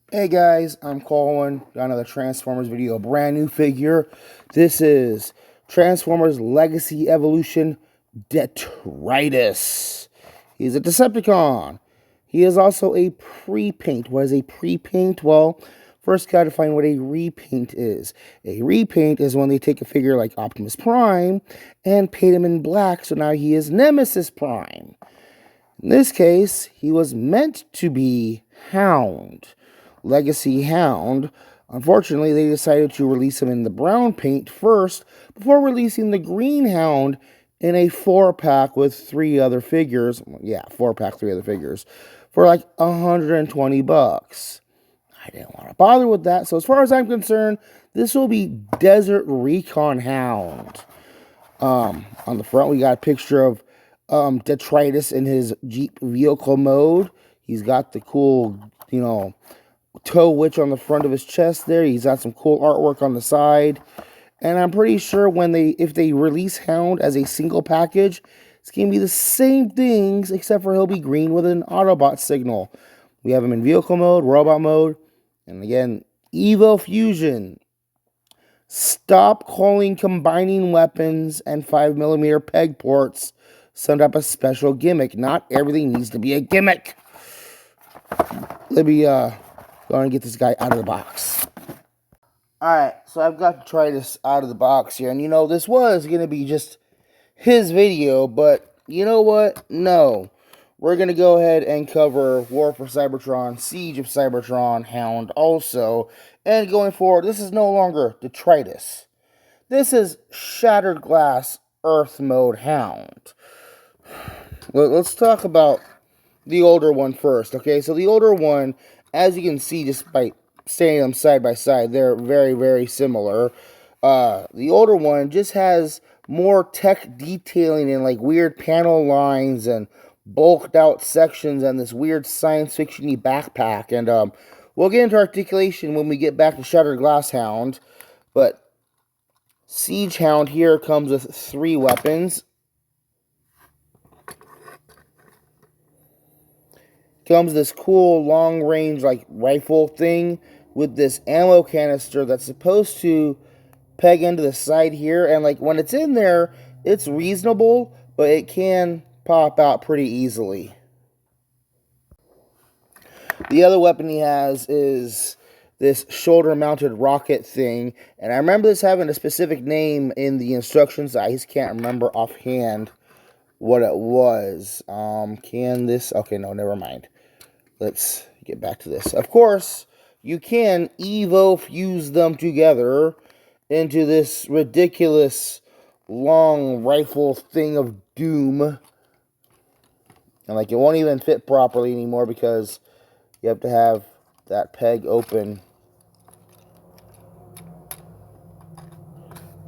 Hey guys, I'm Colwen. Got another Transformers video, a brand new figure. This is Transformers Legacy Evolution Detritus. He's a Decepticon. He is also a pre-paint. What is a pre-paint? Well, first gotta find what a repaint is. A repaint is when they take a figure like Optimus Prime and paint him in black, so now he is Nemesis Prime. In this case, he was meant to be Hound. Legacy Hound. Unfortunately, they decided to release him in the brown paint first before releasing the green Hound in a 4-pack with 3 other figures. Yeah, 4-pack, 3 other figures for like $120. I didn't want to bother with that, so as far as I'm concerned, this will be Desert Recon Hound. On the front, we got a picture of Detritus in his Jeep vehicle mode. He's got the cool, toe witch on the front of his chest there. He's got some cool artwork on the side. And I'm pretty sure if they release Hound as a single package, it's going to be the same things, except for he'll be green with an Autobot signal. We have him in vehicle mode, robot mode, and again, Evo Fusion. Stop calling combining weapons and 5mm peg ports some type of special gimmick. Not everything needs to be a gimmick. Let me go and get this guy out of the box. Alright, so I've got to try this out of the box here. And this was going to be just his video, but you know what? No. We're going to go ahead and cover War for Cybertron, Siege of Cybertron, Hound also. And going forward, this is no longer Detritus. This is Shattered Glass Earth Mode Hound. Let's talk about the older one first, okay? So the older one, as you can see just by standing them side by side, they're very, very similar. The older one just has more tech detailing and like weird panel lines and bulked out sections and this weird science fiction-y backpack. And we'll get into articulation when we get back to Shattered Glass Hound. But Siege Hound here comes with 3 weapons. Comes this cool long-range like rifle thing with this ammo canister that's supposed to peg into the side here. And like when it's in there, it's reasonable, but it can pop out pretty easily. The other weapon he has is this shoulder-mounted rocket thing. And I remember this having a specific name in the instructions. I just can't remember offhand what it was. Okay, no, never mind. Let's get back to this. Of course, you can Evo fuse them together into this ridiculous long rifle thing of doom. And like it won't even fit properly anymore because you have to have that peg open.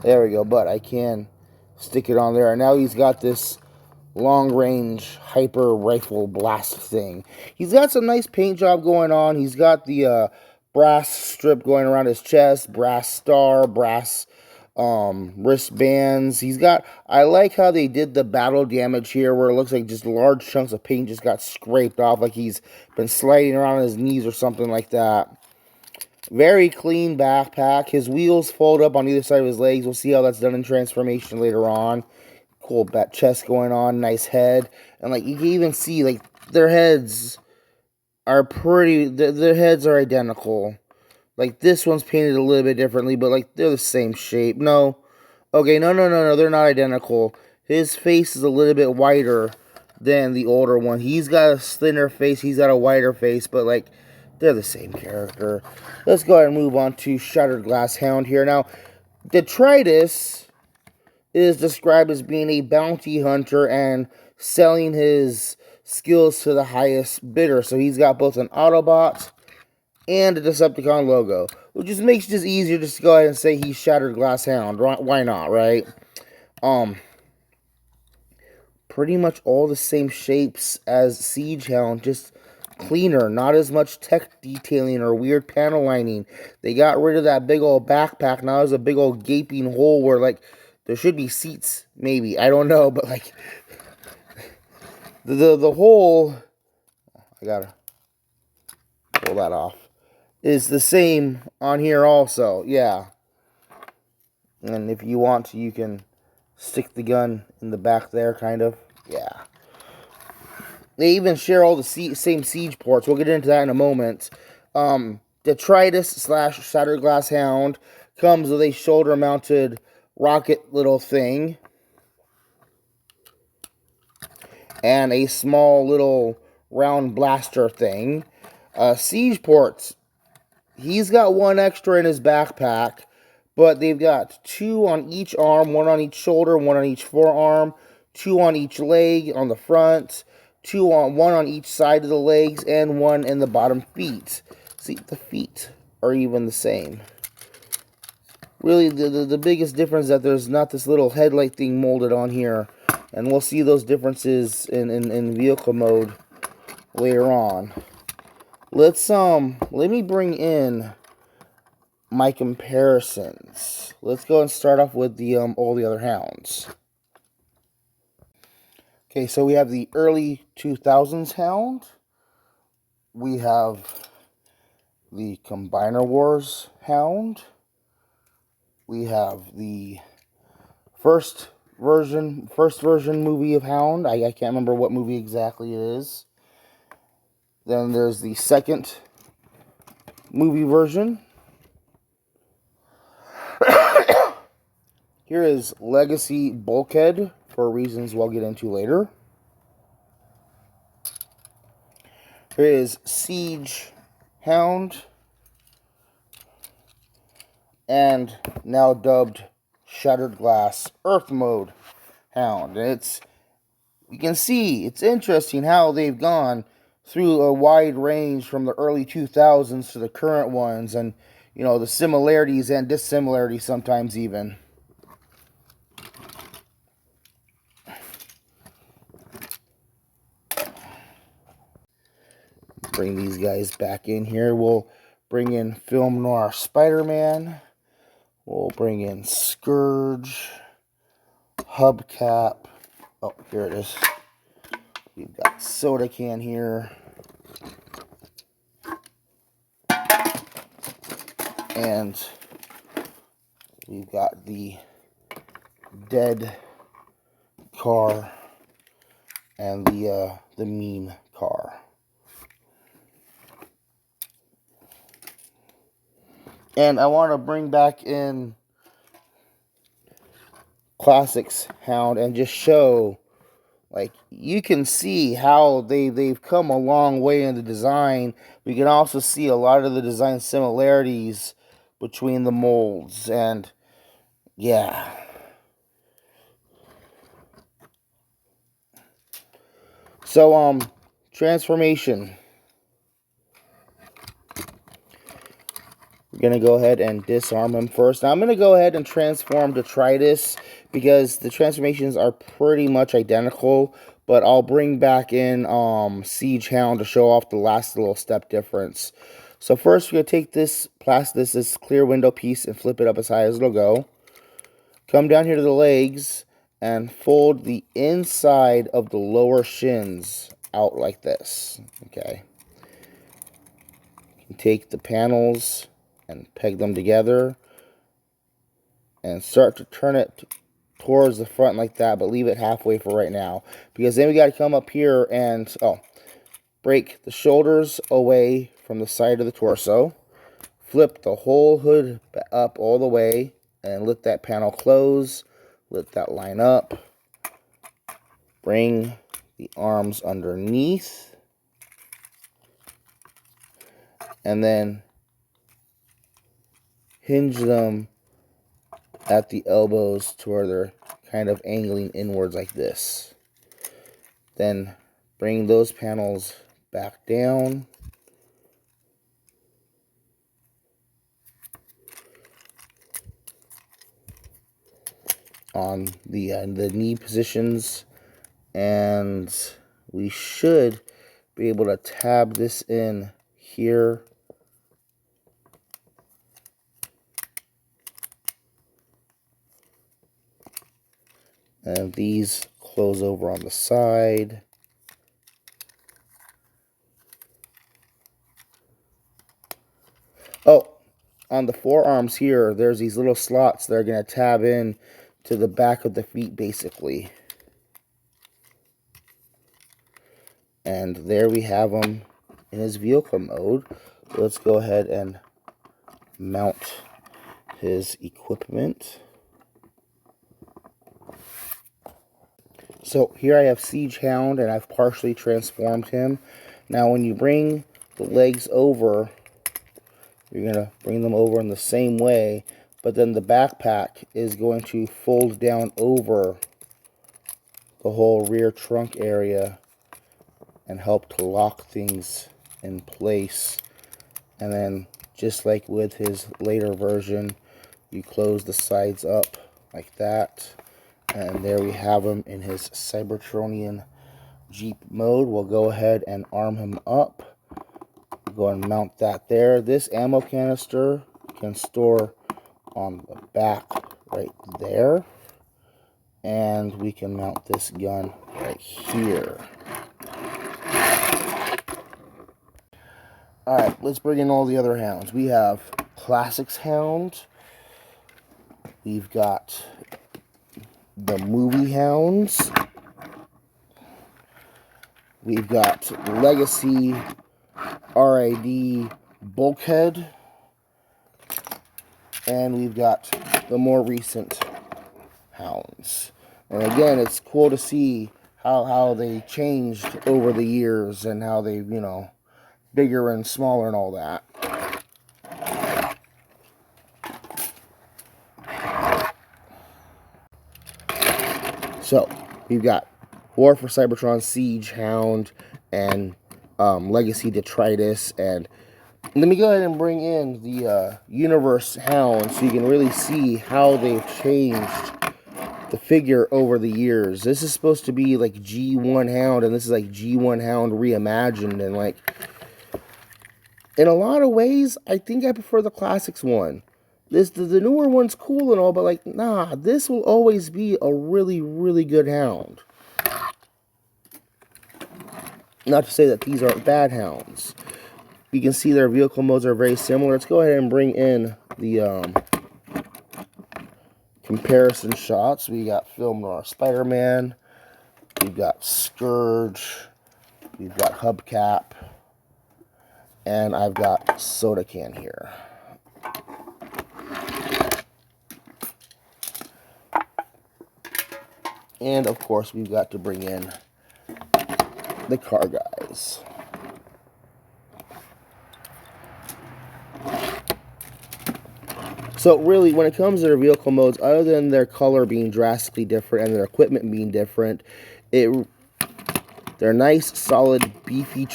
There we go, but I can stick it on there. And now he's got this long-range hyper rifle blast thing. He's got some nice paint job going on. He's got the brass strip going around his chest, brass star, brass wristbands. I like how they did the battle damage here, where it looks like just large chunks of paint just got scraped off, like he's been sliding around on his knees or something like that. Very clean backpack. His wheels fold up on either side of his legs. We'll see how that's done in transformation later on. Cool back chest going on, nice head. And like you can even see like their heads are their heads are identical. Like this one's painted a little bit differently, but like they're the same shape. No. Okay, no, they're not identical. His face is a little bit wider than the older one. He's got a thinner face, he's got a wider face, but like they're the same character. Let's go ahead and move on to Shattered Glass Hound here. Now, Detritus is described as being a bounty hunter and selling his skills to the highest bidder. So he's got both an Autobot and a Decepticon logo, which just makes it just easier just to go ahead and say he's Shattered Glass Hound. Why not, right? Pretty much all the same shapes as Siege Hound, just cleaner, not as much tech detailing or weird panel lining. They got rid of that big old backpack. Now there's a big old gaping hole where like there should be seats, maybe. I don't know, but like the hole, I gotta pull that off. is the same on here also. Yeah. And if you want to, you can stick the gun in the back there, kind of. Yeah. They even share all the same siege ports. We'll get into that in a moment. Detritus / Shattered Glass Hound comes with a shoulder-mounted rocket little thing. And a small little round blaster thing. Siege ports. He's got one extra in his backpack, but they've got 2 on each arm, 1 on each shoulder, 1 on each forearm, 2 on each leg on the front, 1 on each side of the legs, and 1 in the bottom feet. See, the feet are even the same. Really, the biggest difference is that there's not this little headlight thing molded on here. And we'll see those differences in vehicle mode later on. Let me bring in my comparisons. Let's go and start off with the all the other Hounds. Okay, so we have the early 2000s Hound. We have the Combiner Wars Hound. We have the first version movie of Hound. I can't remember what movie exactly it is. Then there's the second movie version. Here is Legacy Bulkhead, for reasons we'll get into later. Here is Siege Hound, and now dubbed Shattered Glass Earth Mode Hound. And you can see, it's interesting how they've gone through a wide range from the early 2000s to the current ones, and, you know, the similarities and dissimilarities sometimes even. Bring these guys back in here. We'll bring in Film Noir Spider-Man. We'll bring in Scourge, Hubcap. Oh, here it is. We've got Soda Can here. And we've got the Dead car and the Mean car. And I want to bring back in Classics Hound and just show, like, you can see how they've come a long way in the design. We can also see a lot of the design similarities between the molds, and yeah. So, transformation. We're going to go ahead and disarm him first. Now, I'm going to go ahead and transform Detritus because the transformations are pretty much identical, but I'll bring back in Siege Hound to show off the last little step difference. So first, we're going to take this clear window piece and flip it up as high as it'll go. Come down here to the legs and fold the inside of the lower shins out like this. Okay. Take the panels and peg them together and start to turn it towards the front like that, but leave it halfway for right now, because then we got to come up here and break the shoulders away from the side of the torso, flip the whole hood up all the way, and let that panel close, let that line up, bring the arms underneath, and then hinge them at the elbows to where they're kind of angling inwards like this. Then bring those panels back down. On the knee positions, and we should be able to tab this in here. And these close over on the side. Oh, on the forearms here, there's these little slots that are going to tab in to the back of the feet, basically. And there we have him in his vehicle mode. Let's go ahead and mount his equipment. So here I have Siege Hound, and I've partially transformed him. Now when you bring the legs over, you're going to bring them over in the same way, but then the backpack is going to fold down over the whole rear trunk area and help to lock things in place. And then, just like with his later version, you close the sides up like that. And there we have him in his Cybertronian Jeep mode. We'll go ahead and arm him up. Go and mount that there. This ammo canister can store on the back right there. And we can mount this gun right here. Alright, let's bring in all the other hounds. We have Classics Hound. We've got the Movie Hounds. We've got Legacy RID Bulkhead. And we've got the more recent hounds. And again, it's cool to see how they changed over the years and how they, you know, bigger and smaller and all that. So, we've got War for Cybertron, Siege Hound, and Legacy Detritus. And let me go ahead and bring in the Universe Hound so you can really see how they've changed the figure over the years. This is supposed to be like G1 Hound, and this is like G1 Hound reimagined, and like, in a lot of ways, I think I prefer the Classics one. The newer one's cool and all, but like, nah, this will always be a really, really good hound. Not to say that these aren't bad hounds. You can see their vehicle modes are very similar. Let's go ahead and bring in the comparison shots. We got Film Noir Spider-Man. We've got Scourge. We've got Hubcap. And I've got Soda Can here. And of course, we've got to bring in the car guys. So really, when it comes to their vehicle modes, other than their color being drastically different and their equipment being different, they're nice, solid, beefy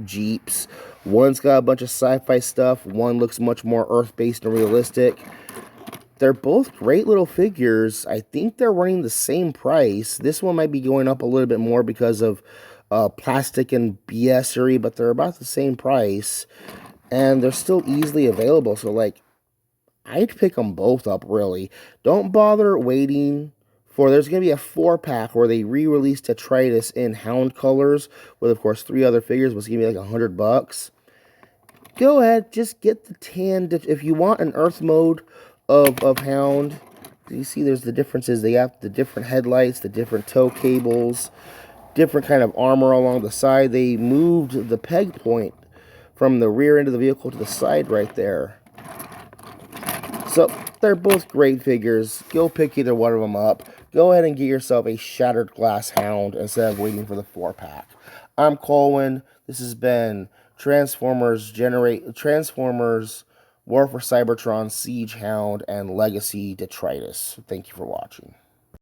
Jeeps. One's got a bunch of sci-fi stuff. One looks much more earth-based and realistic. They're both great little figures. I think they're running the same price. This one might be going up a little bit more because of plastic and BS-ery, but they're about the same price. And they're still easily available. So, like, I'd pick them both up, really. Don't bother waiting for... There's going to be a 4-pack where they re-released Detritus in Hound colors with, of course, 3 other figures. It's going to be like $100. Go ahead, just get the tan. If you want an Earth mode of Hound, you see there's the differences. They have the different headlights, the different tow cables, different kind of armor along the side. They moved the peg point from the rear end of the vehicle to the side right there. So, they're both great figures. Go pick either one of them up. Go ahead and get yourself a Shattered Glass Hound instead of waiting for the 4-pack. I'm Colwen. This has been Transformers, War for Cybertron, Siege Hound, and Legacy Detritus. Thank you for watching.